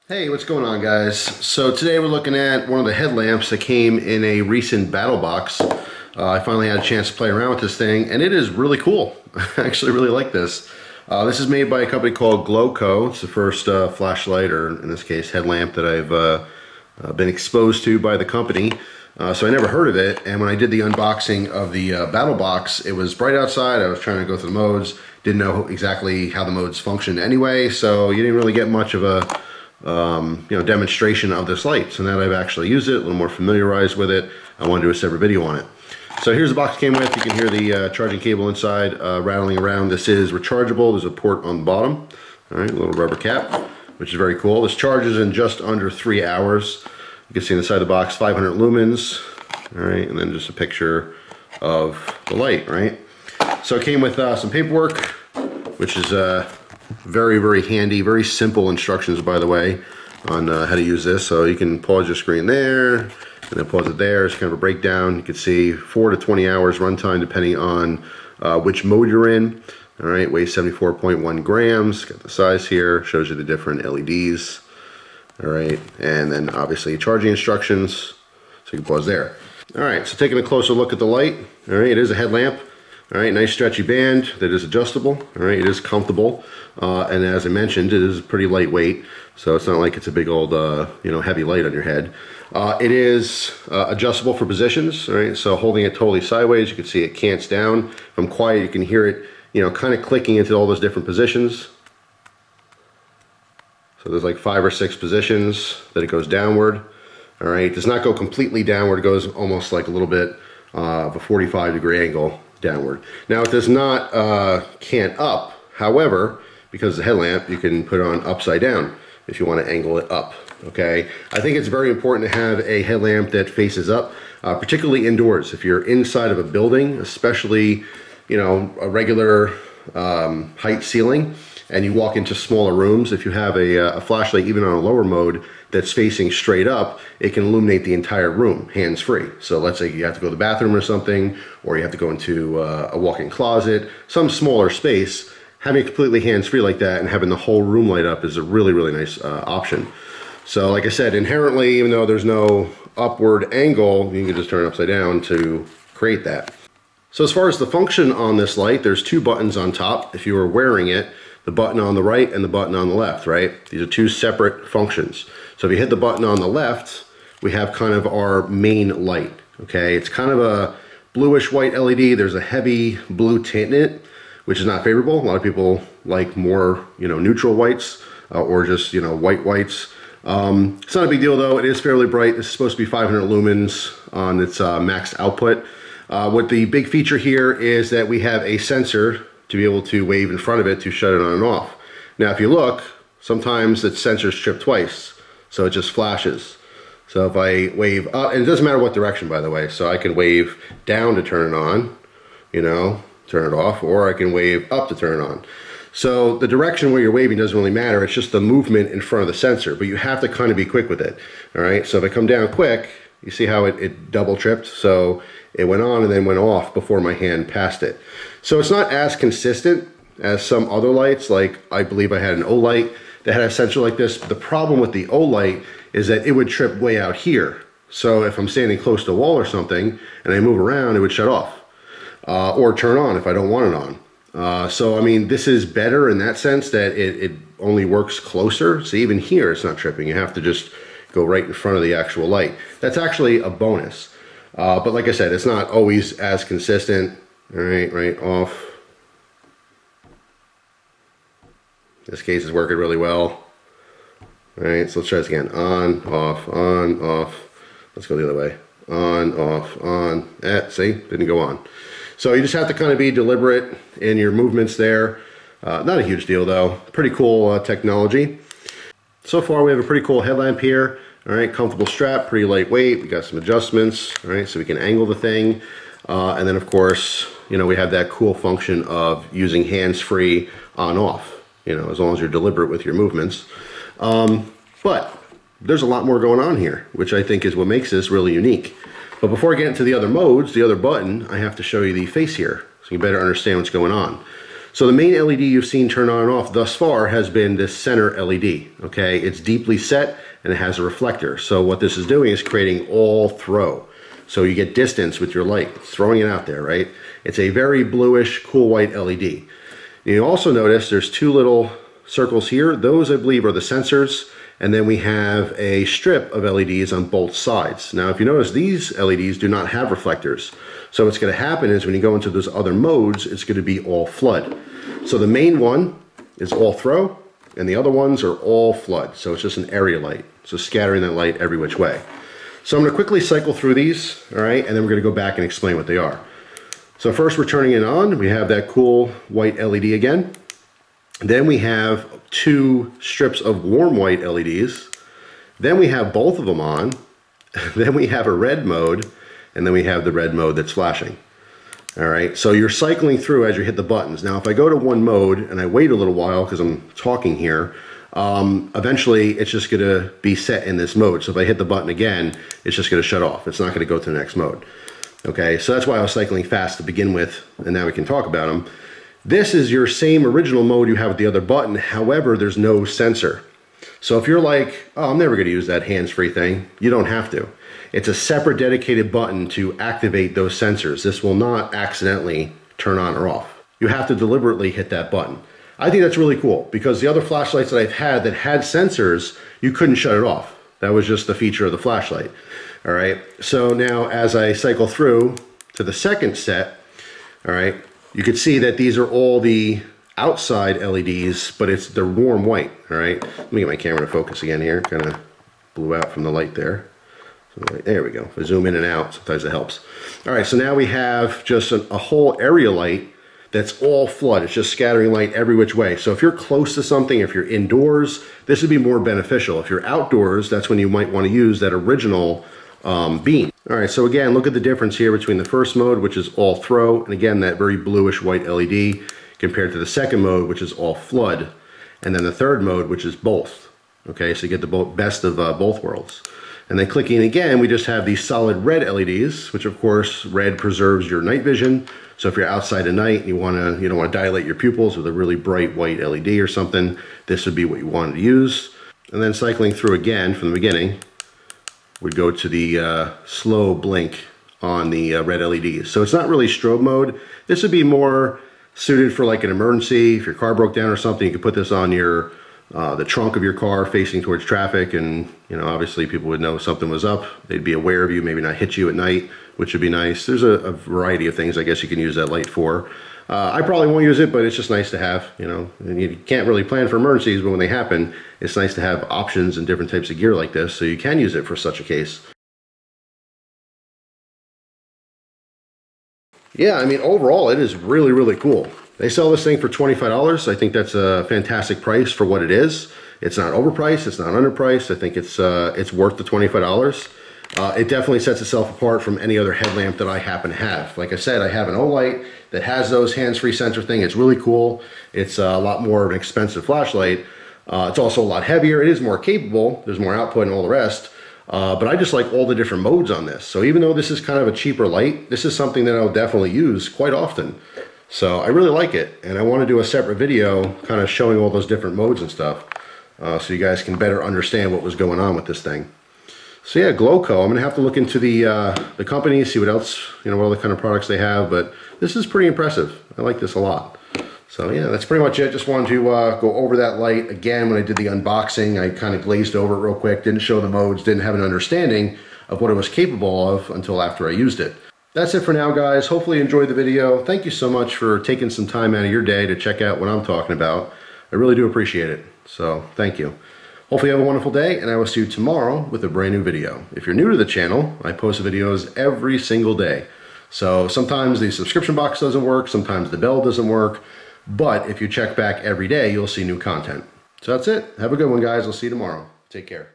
Hey, what's going on, guys? So today we're looking at one of the headlamps that came in a recent BattleBox. I finally had a chance to play around with this thing, and it is really cool. I actually really like this. This is made by a company called GlowCo. It's the first flashlight, or in this case, headlamp that I've been exposed to by the company. So I never heard of it, and when I did the unboxing of the BattleBox, it was bright outside. I was trying to go through the modes, didn't know exactly how the modes functioned anyway, so you didn't really get much of a demonstration of this light. So now that I've actually used it, a little more familiarized with it, I want to do a separate video on it. So here's the box it came with. You can hear the charging cable inside rattling around. This is rechargeable. There's a port on the bottom. All right, a little rubber cap, which is very cool. This charges in just under 3 hours. You can see inside the box 500 lumens. All right, and then just a picture of the light, right? So it came with some paperwork, which is very, very handy, very simple instructions, by the way, on how to use this. So you can pause your screen there, and then pause it there. It's kind of a breakdown. You can see 4 to 20 hours runtime, depending on which mode you're in. All right, weighs 74.1 grams. Got the size here, shows you the different LEDs. All right, and then obviously charging instructions, so you can pause there. All right, so taking a closer look at the light. All right, it is a headlamp. All right, nice stretchy band that is adjustable. All right, it is comfortable, and as I mentioned, it is pretty lightweight, so it's not like it's a big old, heavy light on your head. It is adjustable for positions. All right, so holding it totally sideways, you can see it cants down. If I'm quiet, you can hear it, kind of clicking into all those different positions. So there's like 5 or 6 positions that it goes downward. All right, it does not go completely downward. It goes almost like a little bit of a 45-degree angle downward. Now it does not cant up. However, because it's a headlamp, you can put it on upside down if you want to angle it up. Okay, I think it's very important to have a headlamp that faces up, particularly indoors. If you're inside of a building, especially a regular height ceiling, and you walk into smaller rooms, if you have a flashlight even on a lower mode that's facing straight up, it can illuminate the entire room hands-free. So let's say you have to go to the bathroom or something, or you have to go into a walk-in closet, some smaller space. Having it completely hands-free like that and having the whole room light up is a really, really nice option. So like I said, inherently, even though there's no upward angle, you can just turn it upside down to create that. So as far as the function on this light, there's 2 buttons on top. If you were wearing it, the button on the right and the button on the left, right? These are 2 separate functions. So if you hit the button on the left, we have kind of our main light, okay? It's kind of a bluish white LED. There's a heavy blue tint in it, which is not favorable. A lot of people like more, neutral whites or just, whites. It's not a big deal though. It is fairly bright. This is supposed to be 500 lumens on its max output. What the big feature here is that we have a sensor to be able to wave in front of it to shut it on and off. Now if you look, sometimes its sensors trip twice, so it just flashes. So if I wave up, and it doesn't matter what direction, by the way, so I can wave down to turn it on, turn it off, or I can wave up to turn it on. So the direction where you're waving doesn't really matter, it's just the movement in front of the sensor, but you have to kind of be quick with it. All right, so if I come down quick, you see how it double tripped? So it went on and then went off before my hand passed it. So it's not as consistent as some other lights, like I believe I had an O-light that had a sensor like this. But the problem with the O-light is that it would trip way out here. So if I'm standing close to a wall or something and I move around, it would shut off or turn on if I don't want it on. So I mean, this is better in that sense that it only works closer. So even here, it's not tripping. You have to just go right in front of the actual light. That's actually a bonus. But like I said, it's not always as consistent. All right, right off. This case is working really well. All right, so let's try this again. On, off, on, off. Let's go the other way. On, off, on. See, didn't go on. So you just have to kind of be deliberate in your movements there. Not a huge deal though. Pretty cool technology. So far we have a pretty cool headlamp here. All right, comfortable strap, pretty lightweight. We got some adjustments, all right, so we can angle the thing. And then of course, we have that cool function of using hands-free on-off, as long as you're deliberate with your movements. But there's a lot more going on here, which I think is what makes this really unique. But before I get into the other modes, the other button, I have to show you the face here, so you better understand what's going on. So the main LED you've seen turn on and off thus far has been this center LED, okay? It's deeply set and it has a reflector. So what this is doing is creating all throw. So you get distance with your light, it's throwing it out there, right? It's a very bluish, cool white LED. You also notice there's two little circles here. Those, I believe, are the sensors. And then we have a strip of LEDs on both sides. Now, if you notice, these LEDs do not have reflectors. So what's going to happen is when you go into those other modes, it's going to be all flood. So the main one is all throw, and the other ones are all flood. So it's just an area light. So scattering that light every which way. So I'm going to quickly cycle through these, all right, and then we're going to go back and explain what they are. So first we're turning it on. We have that cool white LED again. Then we have two strips of warm white LEDs. Then we have both of them on. Then we have a red mode, and then we have the red mode that's flashing. All right, so you're cycling through as you hit the buttons. Now, if I go to one mode and I wait a little while because I'm talking here, eventually it's just gonna be set in this mode. So if I hit the button again, it's just gonna shut off. It's not gonna go to the next mode. Okay, so that's why I was cycling fast to begin with, and now we can talk about them. This is your same original mode you have with the other button. However, there's no sensor. So if you're like, oh, I'm never gonna use that hands-free thing, you don't have to. It's a separate dedicated button to activate those sensors. This will not accidentally turn on or off. You have to deliberately hit that button. I think that's really cool because the other flashlights that I've had that had sensors, you couldn't shut it off. That was just the feature of the flashlight. All right, so now as I cycle through to the second set, all right, you can see that these are all the outside LEDs, but they're warm white, all right? Let me get my camera to focus again here. Kind of blew out from the light there. So there we go. If I zoom in and out, sometimes it helps. All right, so now we have just a whole area light that's all flood. It's just scattering light every which way. So if you're close to something, if you're indoors, this would be more beneficial. If you're outdoors, that's when you might want to use that original beam. All right, so again, look at the difference here between the first mode, which is all throw, and again, that very bluish white LED, compared to the second mode, which is all flood, and then the third mode, which is both. Okay, so you get the best of both worlds. And then clicking again, we just have these solid red LEDs, which of course, red preserves your night vision. So if you're outside at night and you don't want to dilate your pupils with a really bright white LED or something, this would be what you wanted to use. And then cycling through again from the beginning, would go to the slow blink on the red LEDs. So it's not really strobe mode. This would be more suited for like an emergency. If your car broke down or something, you could put this on the trunk of your car facing towards traffic, and obviously people would know something was up. They'd be aware of you, maybe not hit you at night, which would be nice. There's a variety of things I guess you can use that light for. I probably won't use it, but it's just nice to have, and you can't really plan for emergencies, but when they happen, it's nice to have options and different types of gear like this, so you can use it for such a case. Yeah, I mean, overall, it is really, really cool. They sell this thing for $25. I think that's a fantastic price for what it is. It's not overpriced, it's not underpriced. I think it's worth the $25. It definitely sets itself apart from any other headlamp that I happen to have. Like I said, I have an Olight that has those hands-free sensor thing. It's really cool. It's a lot more of an expensive flashlight. It's also a lot heavier. It is more capable. There's more output and all the rest. But I just like all the different modes on this. So even though this is kind of a cheaper light, this is something that I'll definitely use quite often. So I really like it. And I want to do a separate video kind of showing all those different modes and stuff. So you guys can better understand what was going on with this thing. So yeah, GlowCo. I'm gonna have to look into the company, see what else, what other kind of products they have. But this is pretty impressive. I like this a lot. So yeah, that's pretty much it. Just wanted to go over that light again. When I did the unboxing, I kind of glazed over it real quick. Didn't show the modes. Didn't have an understanding of what it was capable of until after I used it. That's it for now, guys. Hopefully you enjoyed the video. Thank you so much for taking some time out of your day to check out what I'm talking about. I really do appreciate it. So thank you. Hopefully you have a wonderful day, and I will see you tomorrow with a brand new video. If you're new to the channel, I post videos every single day. So sometimes the subscription box doesn't work, sometimes the bell doesn't work, but if you check back every day, you'll see new content. So that's it. Have a good one, guys. I'll see you tomorrow. Take care.